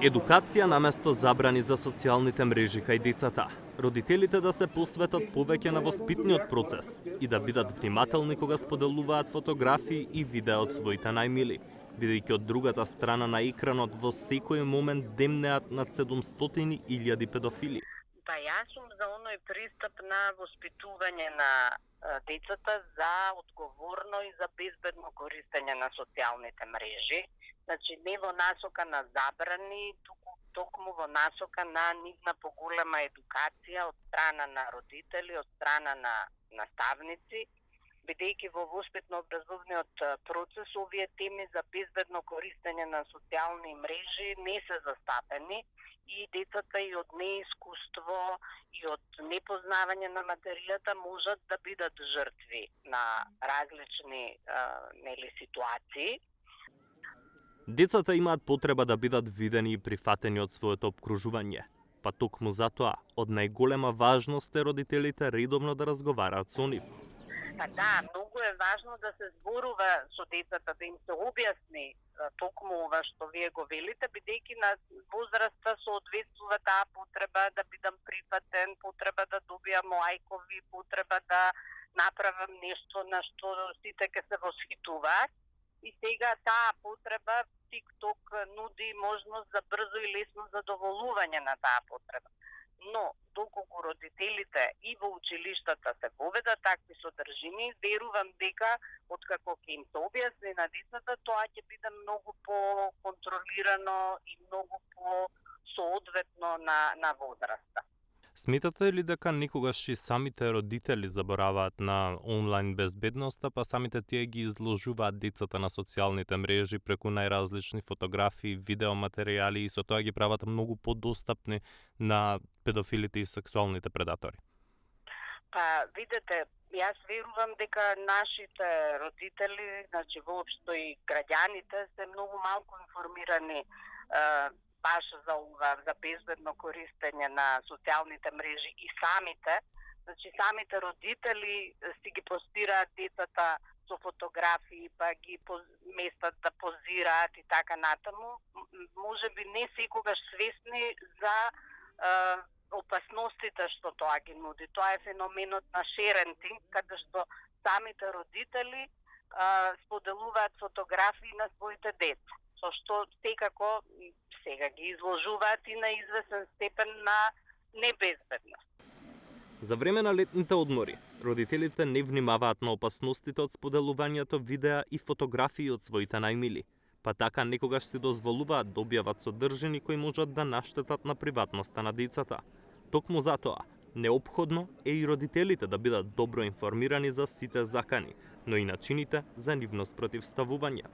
Едукација наместо забрани за социјалните мрежи кај децата. Родителите да се посветат повеќе на воспитниот процес и да бидат внимателни кога споделуваат фотографии и видеа од своите најмили, бидејќи од другата страна на екранот во секој момент демнеат над 700.000 педофили. Па јас сум за оној пристап на воспитување на децата за одговорно и за безбедно користење на социјалните мрежи. Значи, не во насока на забрани, токму во насока на нивна поголема едукација од страна на родители, од страна на наставници, бидејќи во воспитно-образовниот процес овие теми за безбедно користење на социјални мрежи не се застапени и децата и од неискуство и од непознавање на материјата можат да бидат жртви на различни ситуации. Децата имаат потреба да бидат видени и прифатени од своето обкружување, па токму затоа од најголема важност е родителите редовно да разговараат со нив. Па да, многу е важно да се зборува со децата, да им се објасни токму ова што вие го велите, бидејќи на возраста соодветствува таа потреба да бидам прифатен, потреба да добијам лајкови, потреба да направам нешто на што сите ќе се восхитуваат. И сега таа потреба TikTok нуди можност за брзо и лесно задоволување на таа потреба. Но, доколку родителите и во училиштата се поведат такви содржини, верувам дека, откако ќе им се објасни на децата, тоа ќе биде многу по-контролирано и многу по-соодветно на возраста. Сметате ли дека некогаш и самите родители забораваат на онлайн безбедноста, па самите тие ги изложуваат децата на социјалните мрежи преку најразлични фотографии, видеоматеријали и со тоа ги прават многу подостапни на педофилите и сексуалните предатори? Па, видете, јас верувам дека нашите родители, значи воопшто и граѓаните, се многу малку информирани баш за безбедно користење на социјалните мрежи и самите родители си ги постираат децата со фотографии, па ги местат да позираат и така натаму. Може би не секогаш свесни за опасностите што тоа ги нуди. Тоа е феноменот на шерентинг, каде што самите родители споделуваат фотографии на своите деца, со што секако сега ги изложуваат и на известен степен на небезбедност. За време на летните одмори, родителите не внимаваат на опасностите од споделувањето видеа и фотографии од своите најмили, па така некогаш си дозволуваат да објават содржини кои можат да наштетат на приватноста на децата. Токму затоа, неопходно е и родителите да бидат добро информирани за сите закани, но и начините за нивно спротивставување.